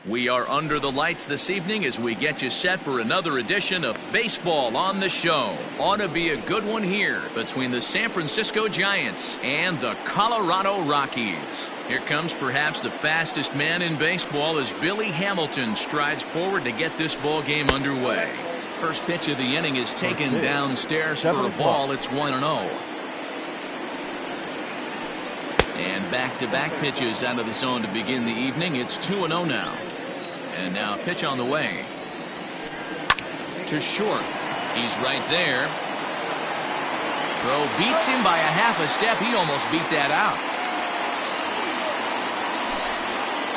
We are under the lights this evening as we get you set for another edition of Baseball on the Show. Ought to be a good one here between the San Francisco Giants and the Colorado Rockies. Here comes perhaps the fastest man in baseball as Billy Hamilton strides forward to get this ball game underway. First pitch of the inning is taken downstairs for a ball. It's 1-0. And back-to-back pitches out of the zone to begin the evening. It's 2-0 now. And now a pitch on the way. To short. He's right there. Throw beats him by a half a step. He almost beat that out.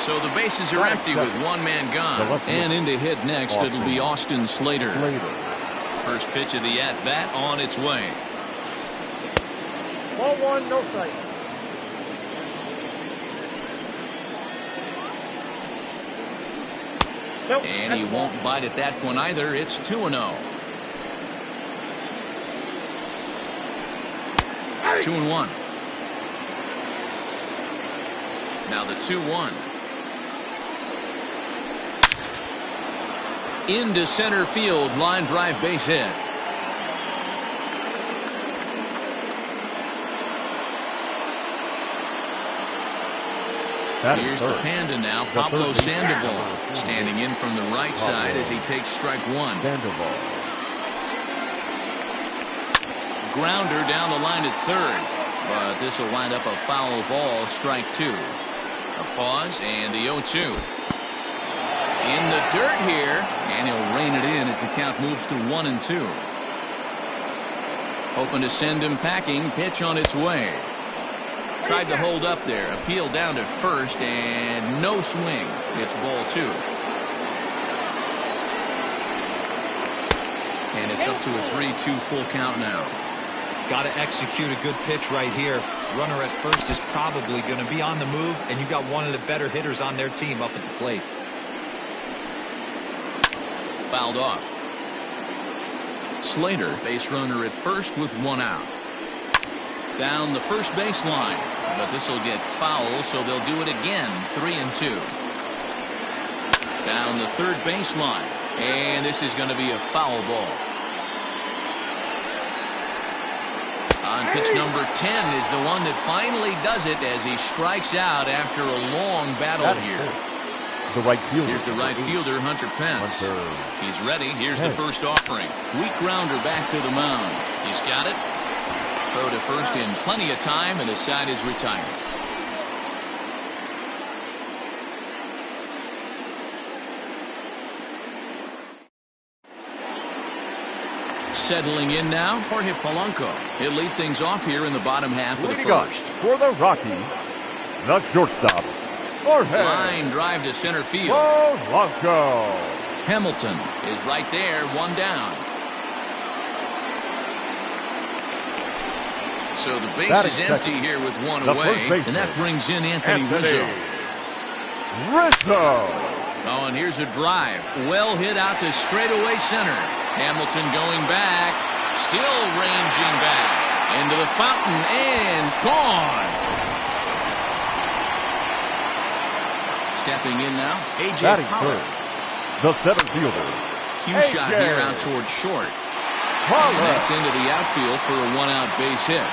So the bases are empty with one man gone. And in to hit next, it'll be Austin Slater. First pitch of the at-bat on its way. Ball one, no strike. Nope, and he won't bite at that one either. It's 2-0. 2-1. Now the 2-1. Into center field, line drive, base hit. Here's the Panda now, Pablo Sandoval, standing in from the right side as he takes strike one. Grounder down the line at third, but this will wind up a foul ball, strike two. A pause and the 0-2. In the dirt here, and he'll rein it in as the count moves to 1-2. Hoping to send him packing, pitch on its way. Tried to hold up there, appeal down to first, and no swing. It's ball two. And it's up to a 3-2 full count now. Got to execute a good pitch right here. Runner at first is probably going to be on the move, and you got one of the better hitters on their team up at the plate. Fouled off. Slater, base runner at first with one out. Down the first baseline, but this will get foul, so they'll do it again. 3-2. Down the third baseline, and this is going to be a foul ball. On pitch number 10 is the one that finally does it as he strikes out after a long battle here. The right fielder. Here's the right fielder, Hunter Pence. He's ready. Here's the first offering. Weak grounder back to the mound. He's got it. Throw to first in plenty of time, and the side is retired. Settling in now, Jorge Polanco. He'll lead things off here in the bottom half of the first. For the Rockies, the shortstop, Jorge. Line drive to center field. Polanco. Hamilton is right there, one down. So the base is empty here with one away, and that brings in Anthony Rizzo. Oh, and here's a drive. Well hit out to straightaway center. Hamilton going back, still ranging back. Into the fountain, and gone. Stepping in now, A.J. Pollard. The center fielder. Cue shot here out towards short. And that's into the outfield for a one-out base hit.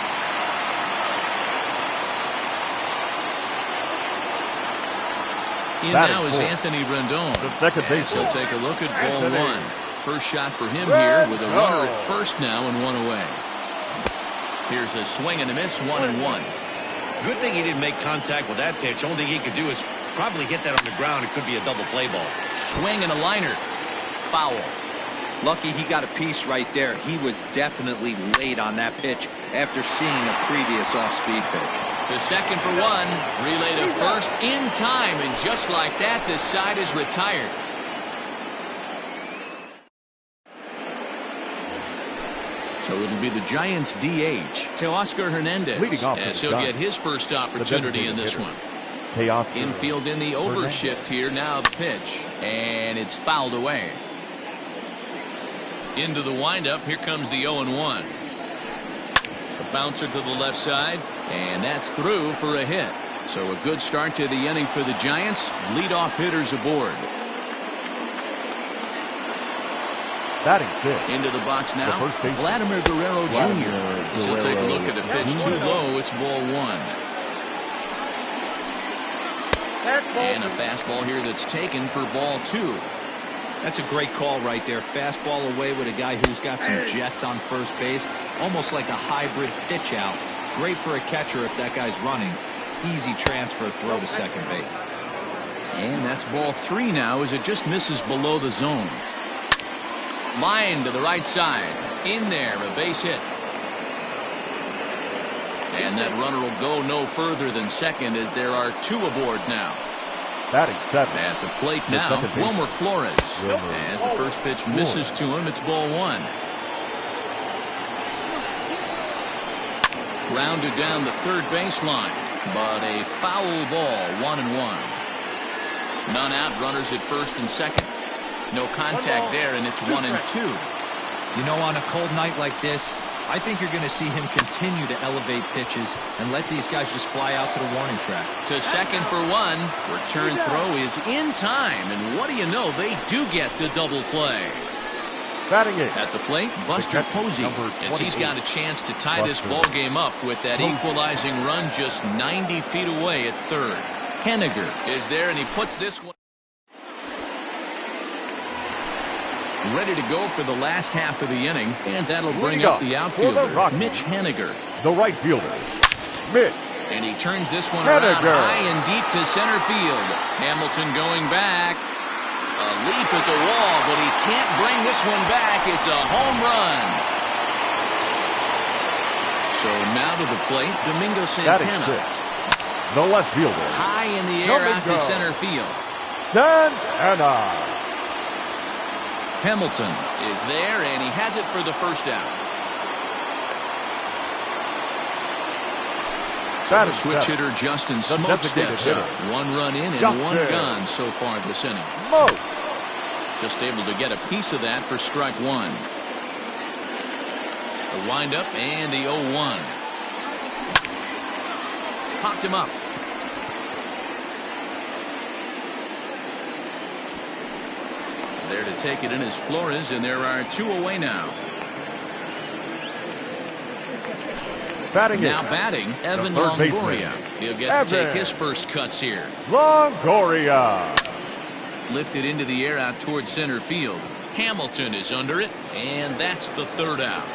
In now is Anthony Rendon. The second base. He'll take a look at ball one. First shot for him here with a runner at first now and one away. Here's a swing and a miss, 1-1. Good thing he didn't make contact with that pitch. Only thing he could do is probably get that on the ground. It could be a double play ball. Swing and a liner. Foul. Lucky he got a piece right there. He was definitely late on that pitch after seeing a previous off-speed pitch. The second for one. Relay to first in time, and just like that, this side is retired. So it'll be the Giants DH to Oscar Hernandez as he'll get his first opportunity in this one. Infield in the overshift here. Now the pitch, and it's fouled away. Into the windup. Here comes the 0-1. A bouncer to the left side, and that's through for a hit. So a good start to the inning for the Giants. Leadoff hitters aboard. Batting fifth. Into the box now, The first baseman. Vladimir Guerrero Jr. So take a look at the pitch. Too low. It's ball one. And a fastball here that's taken for ball two. That's a great call right there. Fastball away with a guy who's got some jets on first base. Almost like a hybrid pitch out. Great for a catcher if that guy's running. Easy transfer throw to second base. And that's ball three now as it just misses below the zone. Line to the right side. In there, a base hit. And that runner will go no further than second as there are two aboard now. Batting seventh. At the plate now, Wilmer Flores. As the first pitch misses to him, it's ball one. Grounded down the third baseline, but a foul ball, 1-1. None out, runners at first and second. No contact there, and it's 1-2. You know, on a cold night like this, I think you're going to see him continue to elevate pitches and let these guys just fly out to the warning track. To second for one. Return throw is in time, and what do you know, they do get the double play. Batting eighth. At the plate, Buster Posey, as he's got a chance to tie this ball game up with that equalizing run just 90 feet away at third. Henniger is there, and he puts this one. Ready to go for the last half of the inning, and that'll bring up the outfielder, Mitch Henniger. The right fielder, Mitch. And he turns this one around high and deep to center field. Hamilton going back. A leap at the wall, but he can't bring this one back. It's a home run. So now to the plate, Domingo Santana. The left fielder, High in the air out to center field. Santana. Hamilton is there, and he has it for the first out. So switch hitter Justin Smoke steps up. One run in and one gone so far this inning. Just able to get a piece of that for strike one. The windup and the 0-1. Popped him up. There to take it in is Flores, and there are two away now. Now batting, Evan Longoria. He'll get to take his first cuts here. Longoria. Lifted into the air out towards center field. Hamilton is under it, and that's the third out.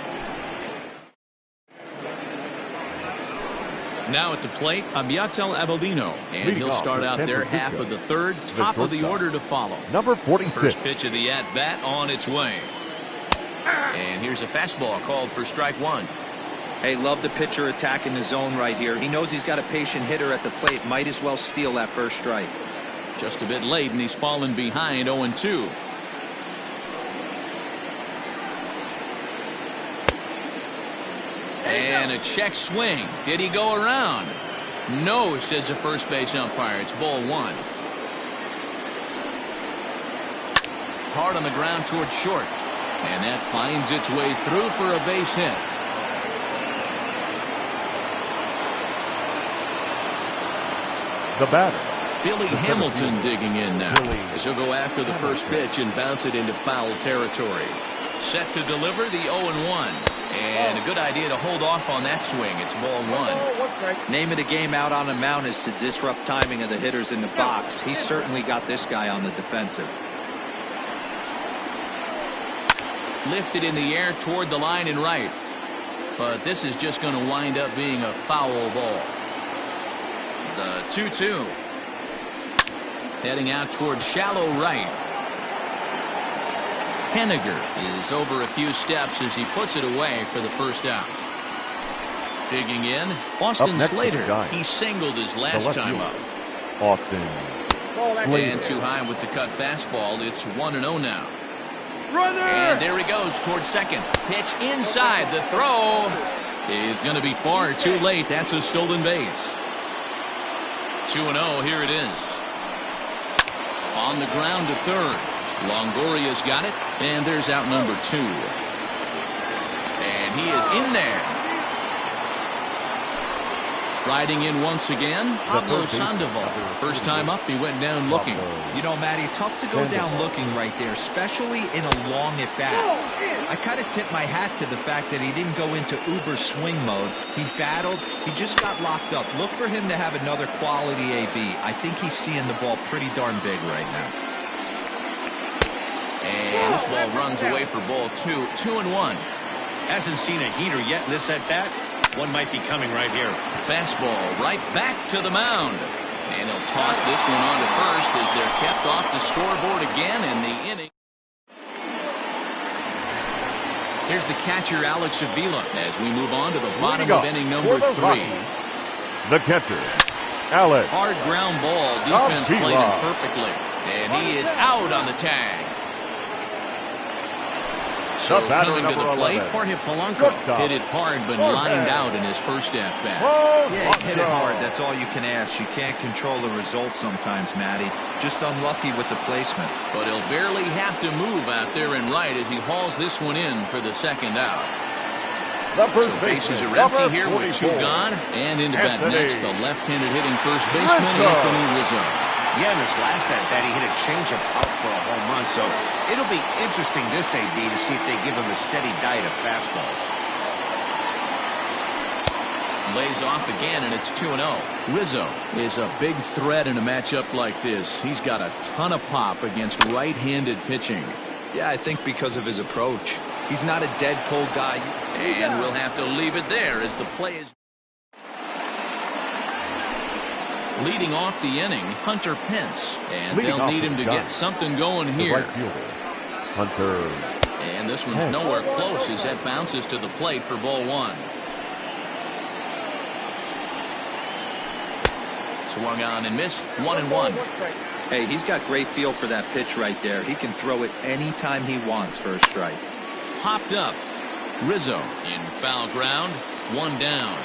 Now at the plate, Abiatel Abelino, and he'll start out there half of the third, top of the order to follow. Number 46. First pitch of the at-bat on its way. And here's a fastball called for strike one. Hey, love the pitcher attacking the zone right here. He knows he's got a patient hitter at the plate. Might as well steal that first strike. Just a bit late, and he's fallen behind 0-2. And a check swing. Did he go around? No, says the first base umpire. It's ball one. Hard on the ground towards short. And that finds its way through for a base hit. The batter, Billy Hamilton digging in now. As he'll go after the first pitch and bounce it into foul territory. Set to deliver the 0-1. And a good idea to hold off on that swing. It's ball one. Name of the game out on the mound is to disrupt timing of the hitters in the box. He's certainly got this guy on the defensive. Lifted in the air toward the line and right. But this is just going to wind up being a foul ball. The 2-2. Heading out towards shallow right. Henniger is over a few steps as he puts it away for the first out. Digging in, Austin Slater. He singled his last time up. Austin. And too high with the cut fastball. It's 1-0 now. Runner! And there he goes towards second. Pitch inside. The throw is going to be far too late. That's a stolen base. 2-0. Here it is. On the ground to third. Longoria's got it, and there's out number 2. And he is in there. Striding in once again, Pablo Sandoval. First time up, he went down looking. You know, Matty, tough to go down looking right there, especially in a long at-bat. I kind of tip my hat to the fact that he didn't go into uber swing mode. He battled. He just got locked up. Look for him to have another quality AB. I think he's seeing the ball pretty darn big right now. And this ball runs away for ball 2. 2-1. Hasn't seen a heater yet in this at-bat. One might be coming right here. Fastball right back to the mound. And he'll toss this one on to first as they're kept off the scoreboard again in the inning. Here's the catcher, Alex Avila, as we move on to the bottom of inning number 3. The catcher, Alex. Hard ground ball. Defense played him perfectly. And he is out on the tag. So coming to the plate, Jorge Polanco hit it hard but lined out in his first at-bat. Yeah, he hit it hard. That's all you can ask. You can't control the result sometimes, Matty. Just unlucky with the placement. But he'll barely have to move out there and right as he hauls this one in for the second out. So bases are empty here with 2 gone. And into bat next, the left-handed hitting first baseman, Anthony Rizzo. Yeah, in this last at-bat, he hit a changeup out for a home run, so it'll be interesting this AB to see if they give him a steady diet of fastballs. Lays off again, and it's 2-0. Rizzo is a big threat in a matchup like this. He's got a ton of pop against right-handed pitching. Yeah, I think because of his approach. He's not a dead pull guy. And we'll have to leave it there as the play is. Leading off the inning, Hunter Pence, and they'll need him to get something going here. Hunter. And this one's nowhere close as that bounces to the plate for ball 1. Swung on and missed. 1-1. Hey, he's got great feel for that pitch right there. He can throw it anytime he wants for a strike. Popped up. Rizzo in foul ground. 1 down.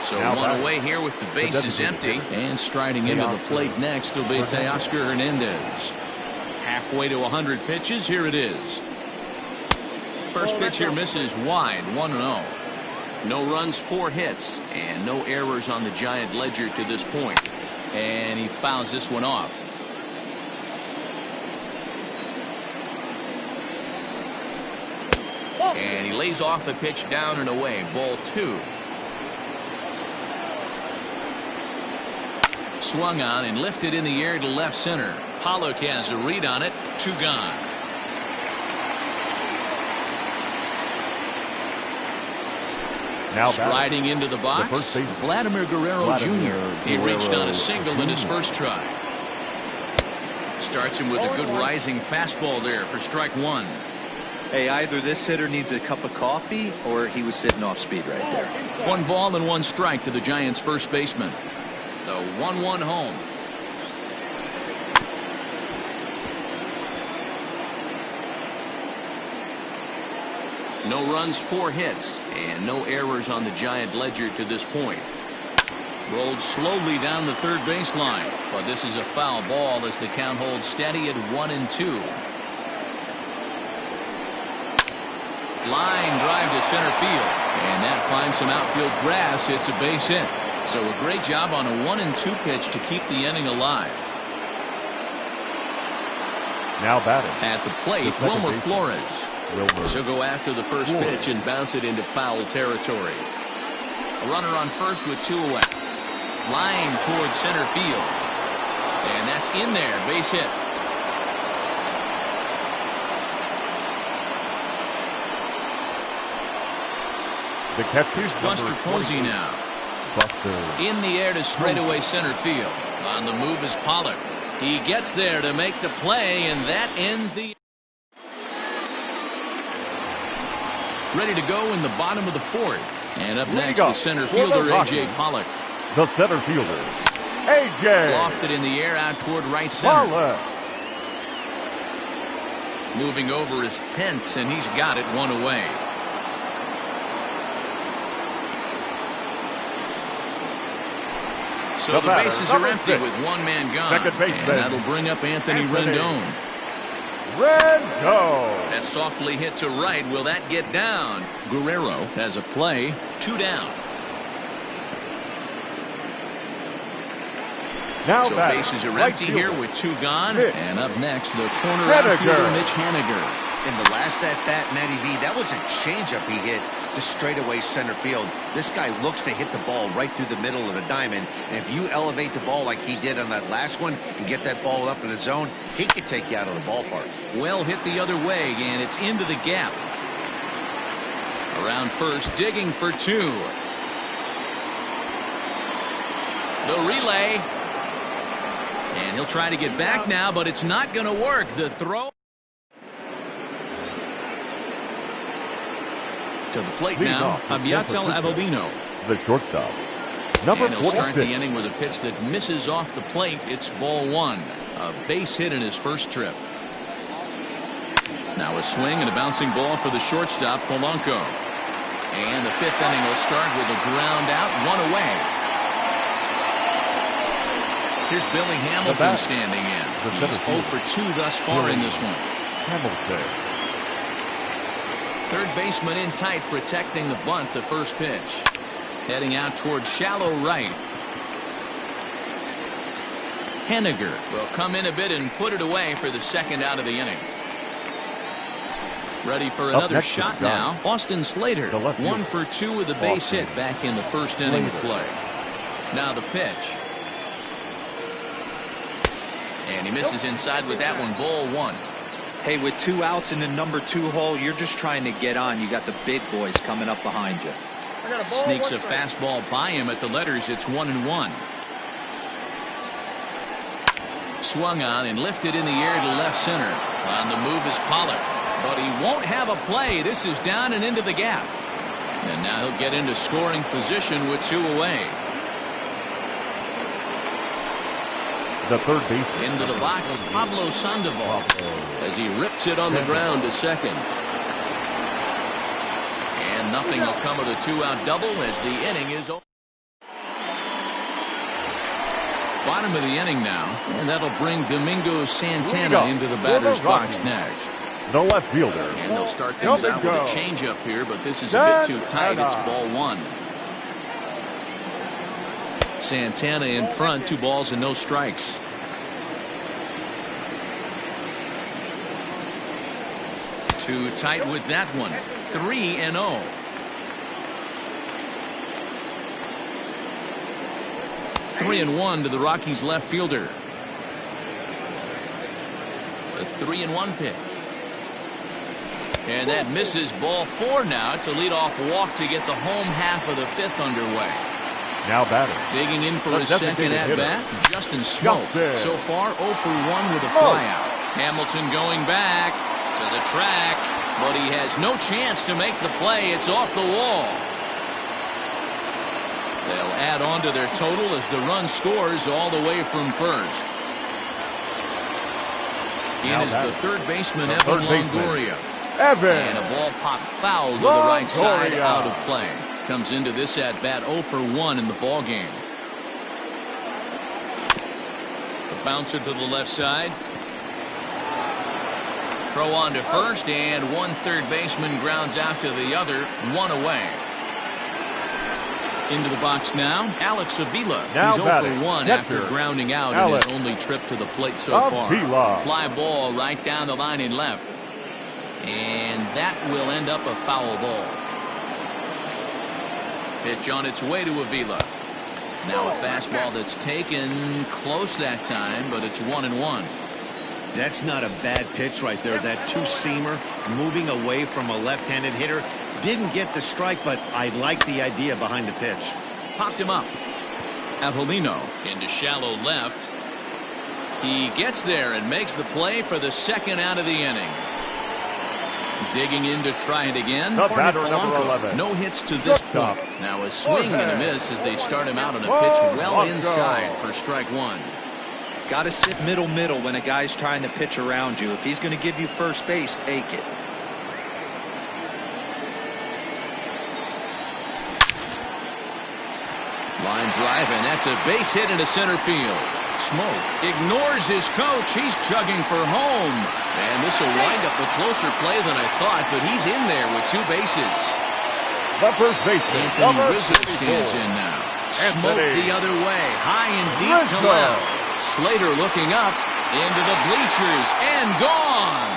So now 1 away here with the bases empty. And striding into the plate next will be Teoscar Hernandez. Halfway to 100 pitches. Here it is. First pitch here misses wide. 1-0. No runs, 4 hits, and no errors on the Giant ledger to this point. And he fouls this one off. And he lays off the pitch down and away. Ball 2. Swung on and lifted in the air to left center. Pollock has a read on it. 2 gone. Now striding into the box, Vladimir Guerrero Jr. He reached on a single in his first try. Starts him with a good rising fastball there for strike 1. Hey, either this hitter needs a cup of coffee or he was sitting off speed right there. 1 ball and 1 strike to the Giants' first baseman. The 1-1 home. No runs, 4 hits, and no errors on the Giant ledger to this point. Rolled slowly down the third baseline, but this is a foul ball as the count holds steady at 1-2. Line drive to center field, and that finds some outfield grass. It's a base hit. So a great job on a 1-2 pitch to keep the inning alive. Now batting at the plate, Wilmer Flores. She'll go after the first pitch and bounce it into foul territory. A runner on first with 2 away. Line towards center field. And that's in there. Base hit. The catcher. Here's Buster Posey now. Buster. In the air to straightaway center field. On the move is Pollock. He gets there to make the play, and that ends the. Ready to go in the bottom of the 4th. And up next, the center fielder, A.J. Pollock. The center fielder, A.J. Lofted in the air out toward right center. Pollock. Moving over is Pence, and he's got it 1 away. So the bases are empty with 1 man gone. Second baseman. And that'll bring up Anthony Rendon. Renzo. That softly hit to right. Will that get down? Guerrero has a play. 2 down. Now So bases are right empty fielder. here with 2 gone. Mitch. And up next, the corner Haniger. outfielder, Mitch Haniger. In the last at-bat, Matty V, that was a changeup he hit to straightaway center field. This guy looks to hit the ball right through the middle of the diamond. And if you elevate the ball like he did on that last one and get that ball up in the zone, he could take you out of the ballpark. Well hit the other way, and it's into the gap. Around first, digging for 2. The relay. And he'll try to get back now, but it's not going to work. The throw. To the plate Lead now, off with Abiatel San Francisco. Avellino. The shortstop. Number And he'll start the 46. inning with a pitch that misses off the plate. It's ball 1. A base hit in his first trip. Now a swing and a bouncing ball for the shortstop, Polanco. And the 5th inning will start with a ground out, 1 away. Here's Billy Hamilton standing in. He's 0 for 2 thus far in this one. Hamilton. Third baseman in tight, protecting the bunt, the first pitch. Heading out towards shallow right. Haniger will come in a bit and put it away for the 2nd out of the inning. Ready for another next shot is John. now. Austin Slater, The left 1 fielder. for 2 with a base Austin hit back in the first inning of Slater. play. Now the pitch. And he misses inside with that one, ball 1. Hey, with 2 outs in the number 2 hole, you're just trying to get on. You got the big boys coming up behind you. Sneaks a fastball by him at the letters. It's 1-1. Swung on and lifted in the air to left center. On the move is Pollard, but he won't have a play. This is down and into the gap. And now he'll get into scoring position with 2 away. The third baseman. Into the box, Pablo Sandoval, as he rips it on the ground to second. And nothing will come of the 2-out double as the inning is over. Bottom of the inning now, and that'll bring Domingo Santana into the batter's box next. The left fielder. And they'll start things out with a changeup here, but this is a bit too tight. It's ball 1. Santana in front, 2 balls and no strikes. Too tight with that one. 3-0. Three and 1 to the Rockies left fielder. The 3-1 pitch. And that misses, ball 4 now. It's a leadoff walk to get the home half of the 5th underway. Now batter. Digging in for his second at-bat, Justin Smoke. Justin. So far, 0 for 1 with a flyout. Hamilton going back to the track, but he has no chance to make the play. It's off the wall. They'll add on to their total as the run scores all the way from first. In is the third baseman, Evan Longoria. And a ball pop foul to the right side, out of play. Comes into this at bat 0 for 1 in the ball game. The bouncer to the left side. Throw on to first, and one third baseman grounds out to the other, 1 away. Into the box now, Alex Avila. Now He's 0 for 1 after catcher, grounding out Alex in his only trip to the plate so far. Avila. Fly ball right down the line in left. And that will end up a foul ball. Pitch on its way to Avila. Now a fastball that's taken close that time, but it's 1-1. That's not a bad pitch right there. That two-seamer moving away from a left-handed hitter. Didn't get the strike, but I like the idea behind the pitch. Popped him up. Avellino into shallow left. He gets there and makes the play for the second out of the inning. Digging in to try it again. The batter, number 11. No hits to this point. Now a swing and a miss as they start him out on a pitch well inside for strike 1. Got to sit middle when a guy's trying to pitch around you. If he's going to give you first base, take it. Line drive, and that's a base hit into center field. Smoke ignores his coach. He's chugging for home. And this will wind up a closer play than I thought, but he's in there with 2 bases. The first baseman, Anthony number Rizzo 24. stands in now. Smoke Anthony the other way, high and deep to Rizzo. left. Slater looking up, into the bleachers, and gone.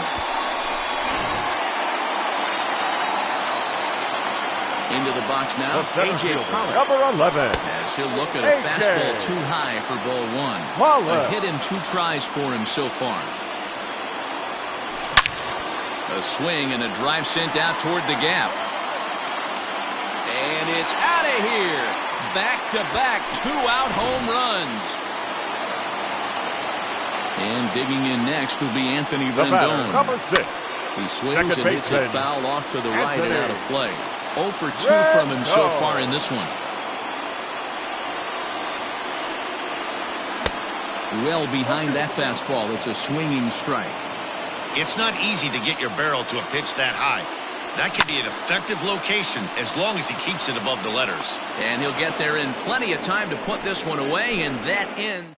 Into the box now, The center A.J. fielder, Pollock. number 11. As he'll look at a A.J. fastball too high for ball 1. Pollock. A hit in 2 tries for him so far. A swing and a drive sent out toward the gap. And it's out of here. Back-to-back 2-out home runs. And digging in next will be Anthony The batter, Rendon. number 6. He swings Second and hits it baseman, foul off to the right and Anthony out of play. 0 for 2 from him so Rendon. far in this one. Well behind that fastball. It's a swinging strike. It's not easy to get your barrel to a pitch that high. That can be an effective location as long as he keeps it above the letters. And he'll get there in plenty of time to put this one away, and that ends.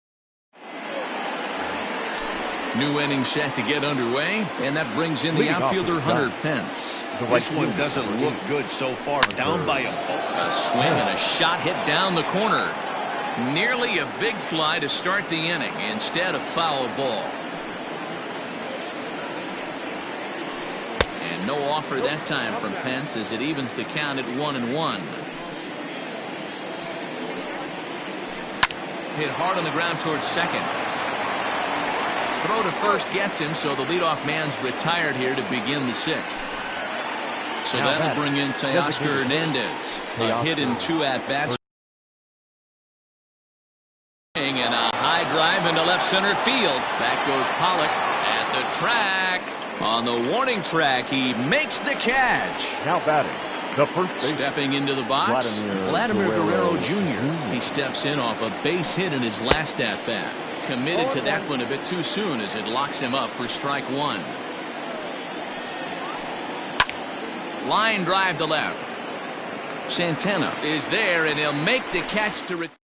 New inning set to get underway, and that brings in the Leading off outfielder the Hunter bat. Pence. The right This one fielder, doesn't number look 8. good so far. Down by a ball. A swing and a shot hit down the corner. Nearly a big fly to start the inning instead of foul ball. And no offer that time from Pence as it evens the count at 1-1. Hit hard on the ground towards second. Throw to first gets him, so the leadoff man's retired here to begin the 6th. So Now that'll batting, bring in Teoscar Hernandez. A hit in 2 at-bats. And a high drive into left center field. Back goes Pollock at the track. On the warning track, he makes the catch. Now batting, the first baseman. Stepping into the box, Vladimir Guerrero Jr. He steps in off a base hit in his last at-bat. Committed to that one a bit too soon as it locks him up for strike 1. Line drive to left. Santana is there, and he'll make the catch to return.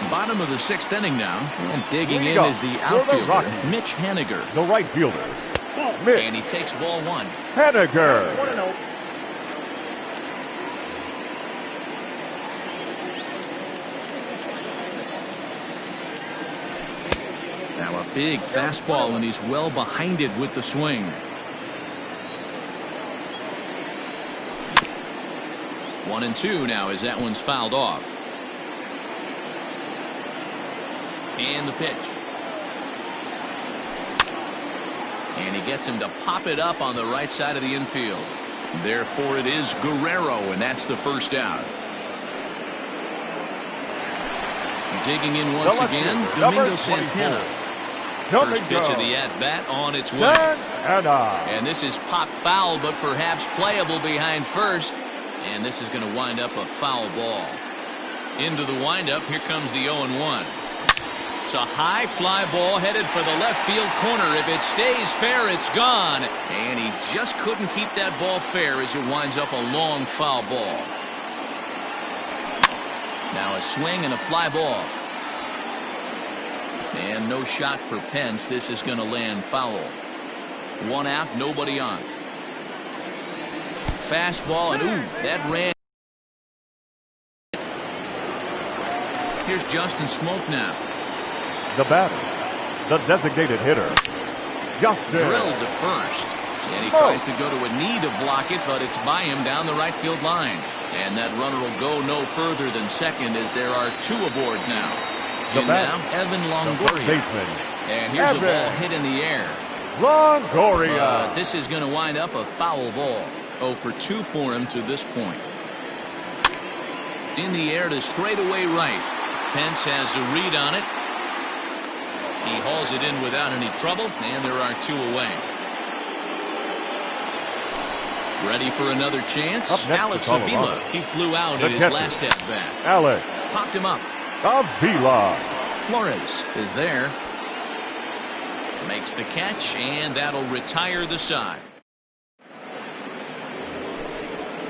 Bottom of the 6th inning now, and digging in is the outfielder, Mitch Haniger. The right fielder, Mitch And he takes ball 1. Haniger. Now a big fastball, and he's well behind it with the swing. 1-2 now as that one's fouled off. And the pitch. And he gets him to pop it up on the right side of the infield. Therefore it is Guerrero, and that's the first out. Digging in once again, Domingo Santana. First pitch of the at-bat on its way. And this is pop foul, but perhaps playable behind first. And this is going to wind up a foul ball. Into the windup, here comes the 0-1. It's a high fly ball headed for the left field corner. If it stays fair, it's gone. And he just couldn't keep that ball fair as it winds up a long foul ball. Now a swing and a fly ball. And no shot for Pence. This is going to land foul. 1 out, nobody on. Fastball, and ooh, that ran. Here's Justin Smoke now. The batter, the designated hitter, Justin. Drilled to first. And he tries to go to a knee to block it, but it's by him down the right field line. And that runner will go no further than second as there are 2 aboard now. And now, Evan Longoria. And here's a ball hit in the air. Longoria. This is going to wind up a foul ball. 0 for 2 for him to this point. In the air to straightaway right. Pence has a read on it. He hauls it in without any trouble, and there are 2 away. Ready for another chance? Alex Avila. He flew out in his last at-bat. Alex. Popped him up. Avila. Flores is there. Makes the catch, and that'll retire the side.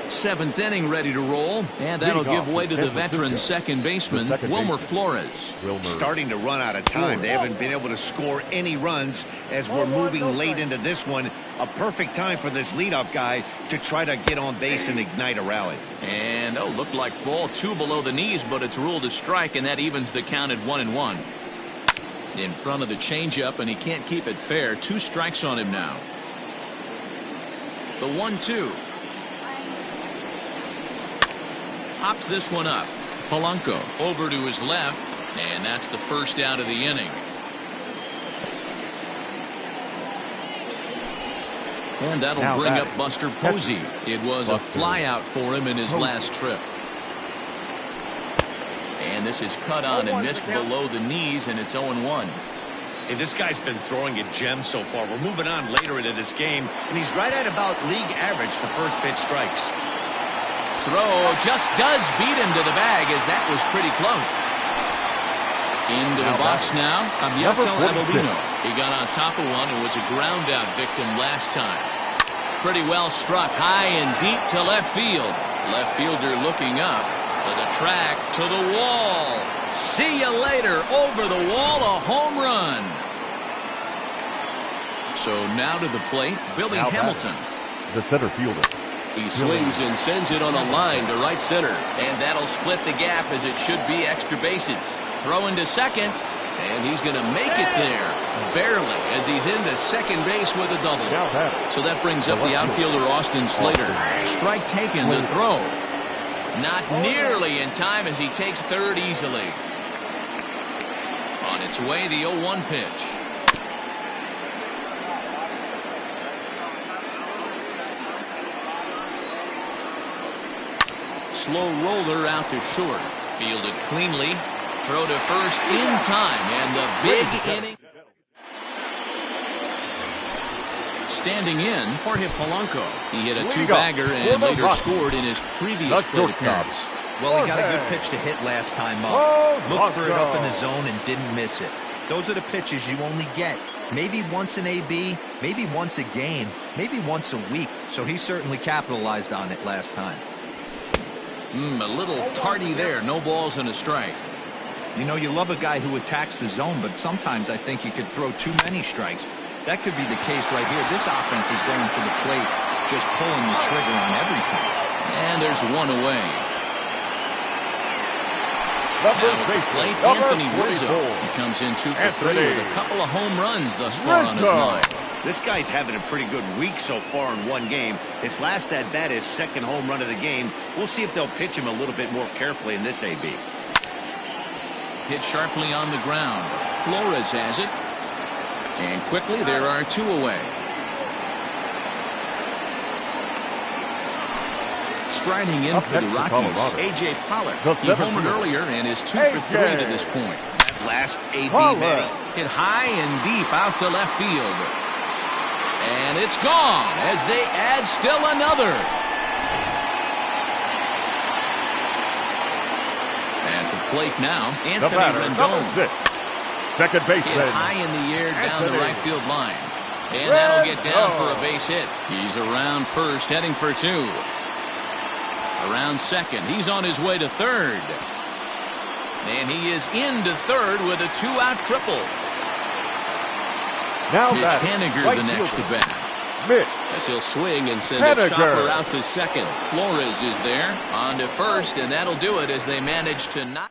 Seventh inning ready to roll, and that'll give way to the veteran second baseman, Wilmer Flores. Starting to run out of time. They haven't been able to score any runs as we're moving late into this one. A perfect time for this leadoff guy to try to get on base and ignite a rally. And, looked like ball 2 below the knees, but it's ruled a strike, and that evens the count at 1-1. In front of the changeup, and he can't keep it fair. 2 strikes on him now. The 1-2. Pops this one up. Polanco over to his left, and that's the first out of the inning. And that'll bring up Buster Posey. It was a flyout for him in his last trip. And this is cut on and missed below the knees, and it's 0-1. Hey, this guy's been throwing a gem so far. We're moving on later into this game, and he's right at about league average for first pitch strikes. Throw just does beat him to the bag, as that was pretty close. Into the box now, Abiatel Abelino. He got on top of one and was a ground out victim last time. Pretty well struck high and deep to left field. Left fielder looking up to the track, to the wall. See you later. Over the wall, a home run. So now to the plate, Billy Hamilton. The center fielder. He swings and sends it on a line to right center. And that'll split the gap, as it should be extra bases. Throw into second, and he's going to make it there. Barely, as he's into second base with a double. So that brings up the outfielder, Austin Slater. Strike taken, the throw. Not nearly in time, as he takes third easily. On its way, the 0-1 pitch. Slow roller out to short. Fielded cleanly. Throw to first in time. And the big inning. Standing in, Jorge Polanco. He hit a 2-bagger and later scored in his previous plate appearance. Well, he got a good pitch to hit last time up. Looked for it up in the zone and didn't miss it. Those are the pitches you only get. Maybe once an AB, maybe once a game, maybe once a week. So he certainly capitalized on it last time. A little tardy there. No balls and a strike. You know, you love a guy who attacks the zone, but sometimes I think you could throw too many strikes. That could be the case right here. This offense is going to the plate, just pulling the trigger on everything. And there's one away. Now at the plate, Anthony Rizzo. He comes in 2 for 3 with a couple of home runs thus far on his line. This guy's having a pretty good week so far in one game. His last at bat is second home run of the game. We'll see if they'll pitch him a little bit more carefully in this AB. Hit sharply on the ground. Flores has it. And quickly there are 2 away. Striding in for the Rockies, A.J. Pollock. He homered earlier and is 2 for 3 to this point. That last AB, Manny. Hit high and deep out to left field. And it's gone as they add still another. At the plate now, Anthony Rendon. Second baseman. Hit high in the air down the right field line. And that'll get down for a base hit. He's around first, heading for 2. Around second. He's on his way to third. And he is into third with a 2-out triple. Now Mitch Haniger the next to bat. As he'll swing and send a chopper out to second. Flores is there. On to first, and that'll do it as they manage to not.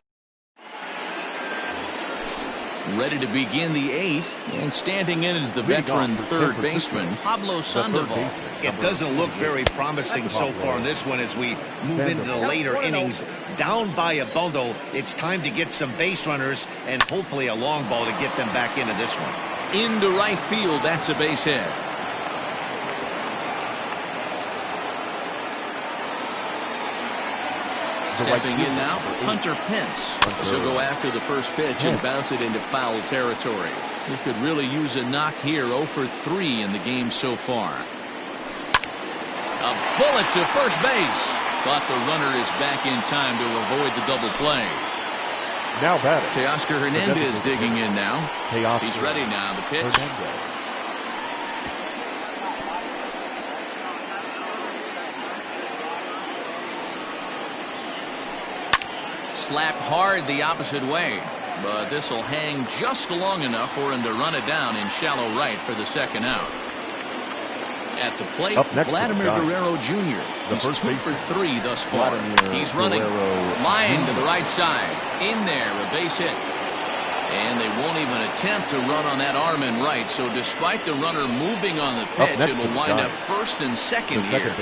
Ready to begin the 8th, and standing in is the veteran third baseman, Pablo Sandoval. It doesn't look very promising so far in this one as we move into the later innings. Down by a bundle, it's time to get some base runners and hopefully a long ball to get them back into this one. Into right field, that's a base hit. Stepping in now, Hunter Pence. So go after the first pitch and bounce it into foul territory. He could really use a knock here. 0 for 3 in the game so far. A bullet to first base. But the runner is back in time to avoid the double play. Now batting. Teoscar Hernandez digging in now. He's ready now. The pitch. slapped hard the opposite way. But this will hang just long enough for him to run it down in shallow right for the second out. At the plate, Vladimir Guerrero Jr. He's 2 for 3 thus far. He's running line to the right side. In there, a base hit. And they won't even attempt to run on that arm in right. So despite the runner moving on the pitch, it will wind up first and second here.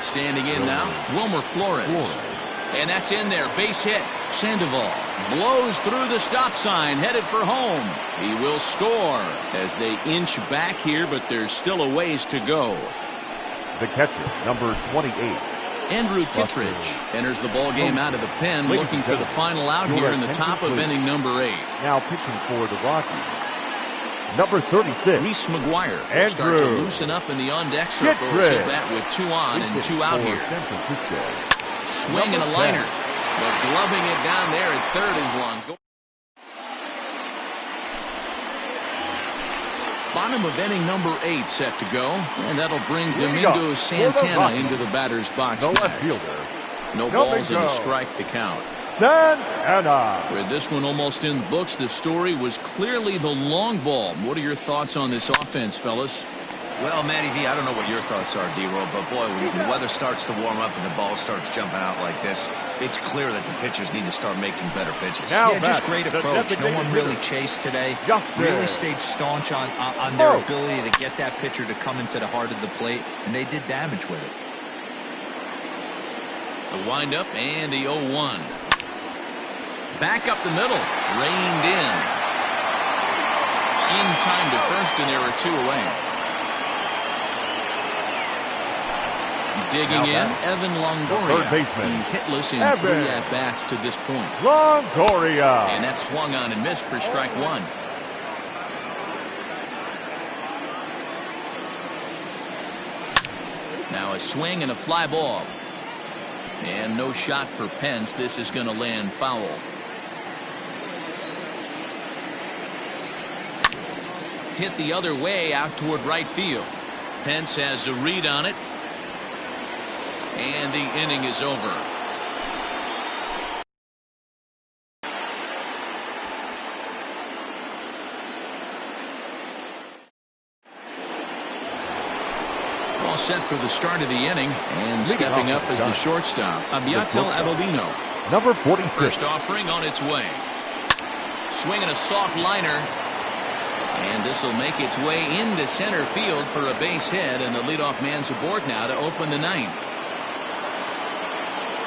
Standing in now, Wilmer Flores. And that's in there. Base hit. Sandoval blows through the stop sign, headed for home. He will score as they inch back here, but there's still a ways to go. The catcher, number 28. Andrew Kittredge enters the ball game out of the pen, looking for the final out here in the top of inning number 8. Now pitching for the Rockies, number 36. Reese McGuire will start to loosen up in the on-deck circle as he'll bat with 2 on and 2 out here. Swing and a liner, but gloving it down there at third is long. Bottom of inning number 8 set to go, and that'll bring Domingo Santana into the batter's box next. No balls and a strike to count. With this one almost in the books, the story was clearly the long ball. What are your thoughts on this offense, fellas? Well, Matty V, I don't know what your thoughts are, D-Roll, but boy, when the weather starts to warm up and the ball starts jumping out like this, it's clear that the pitchers need to start making better pitches. Yeah, just great approach. No one really chased today. Really stayed staunch on their ability to get that pitcher to come into the heart of the plate, and they did damage with it. The windup and the 0-1. Back up the middle, reined in. In time to first, and there are 2 away. Digging in, Evan Longoria. He's hitless in 3 at-bats to this point. Longoria. And that swung on and missed for strike 1. Now a swing and a fly ball. And no shot for Pence. This is going to land foul. Hit the other way out toward right field. Pence has a read on it. And the inning is over. All set for the start of the inning, and stepping up as the shortstop, Abiatel Avelino. Number 46. First offering on its way. Swinging a soft liner. And this will make its way into center field for a base hit, and the leadoff man's aboard now to open the 9th.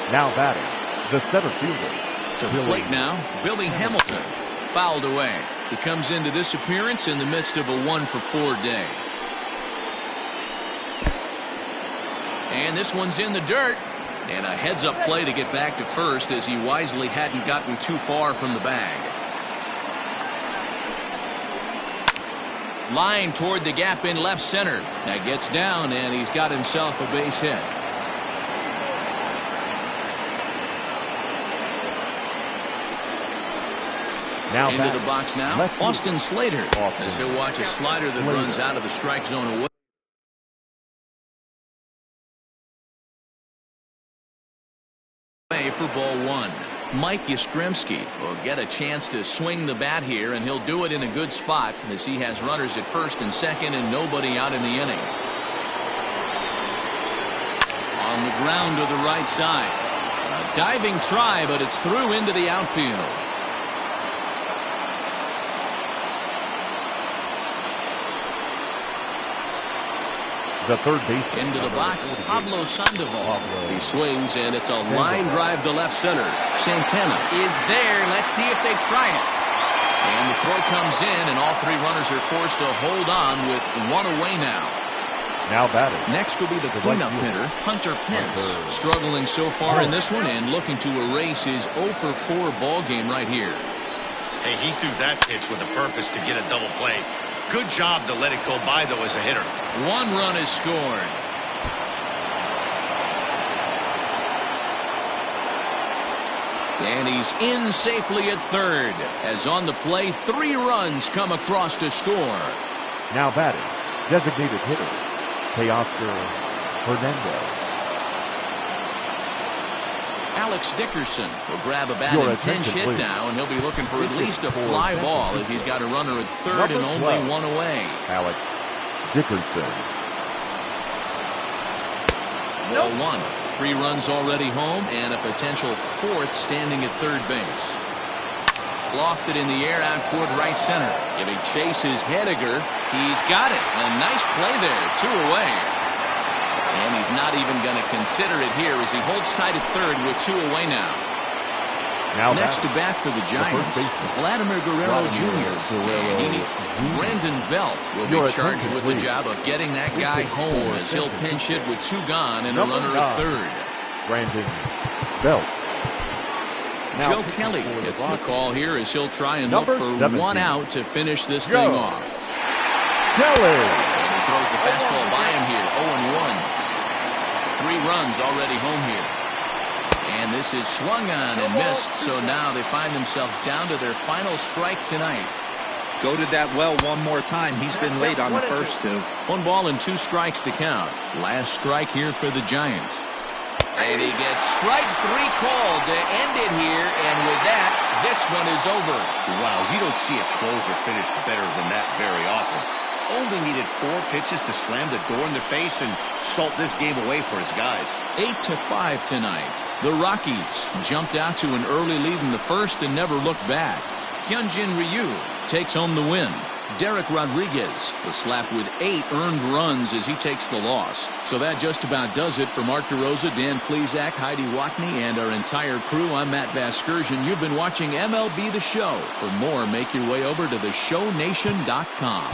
Now batting, the center fielder. To the plate now, Billy Hamilton. Fouled away. He comes into this appearance in the midst of a 1-for-4 day. And this one's in the dirt. And a heads-up play to get back to first, as he wisely hadn't gotten too far from the bag. Line toward the gap in left center. That gets down, and he's got himself a base hit. Now into the box now, Austin Slater. As he'll watch a slider that runs out of the strike zone away for ball 1. Mike Yastrzemski will get a chance to swing the bat here, and he'll do it in a good spot as he has runners at first and second and nobody out in the inning. On the ground to the right side. A diving try, but it's through into the outfield. The third base. Into the box, Pablo Sandoval. He swings, and it's a line drive to left center. Santana is there. Let's see if they try it. And the throw comes in, and all 3 runners are forced to hold on with 1 away now. Now batting. Next will be the cleanup hitter, Hunter Pence. Struggling so far in this one and looking to erase his 0-for-4 ball game right here. Hey, he threw that pitch with a purpose to get a double play. Good job to let it go by, though, as a hitter. 1 run is scored. And he's in safely at third, as on the play 3 runs come across to score. Now batting, designated hitter, Teoscar Hernandez. Alex Dickerson will grab a bat Your and pinch attention, hit please. now, and he'll be looking for at This is least a for fly San ball as Francisco. he's got a runner at third and Number only 12. one away. Alex Dickerson. Ball one. 3 runs already home and a potential 4th standing at third base. Lofted in the air out toward right center. Giving chase is Hediger. He's got it. A nice play there. 2 away. And he's not even going to consider it here as he holds tight at third with 2 away now. Next to bat for the Giants, Vladimir Guerrero Jr. And he needs Brandon Belt will be charged with the job of getting that guy home as he'll pinch hit with 2 gone and a runner at third. Brandon Belt. Joe Kelly gets the call here as he'll try and look for 17. 1 out to finish this thing off. Kelly. And he throws the fastball by him here, 0-1. 3 runs already home here. And this is swung on and missed, so now they find themselves down to their final strike tonight. Go to that well one more time. He's been late on the first 2. 1 ball and 2 strikes to count. Last strike here for the Giants. And he gets strike 3 called to end it here, and with that, this one is over. Wow, you don't see a closer finish better than that very often. Only needed 4 pitches to slam the door in their face and salt this game away for his guys. 8-5 tonight. The Rockies jumped out to an early lead in the first and never looked back. Hyunjin Ryu takes home the win. Derek Rodriguez was slapped with 8 earned runs as he takes the loss. So that just about does it for Mark DeRosa, Dan Plesac, Heidi Watney, and our entire crew. I'm Matt Vasgersian. You've been watching MLB The Show. For more, make your way over to theshownation.com.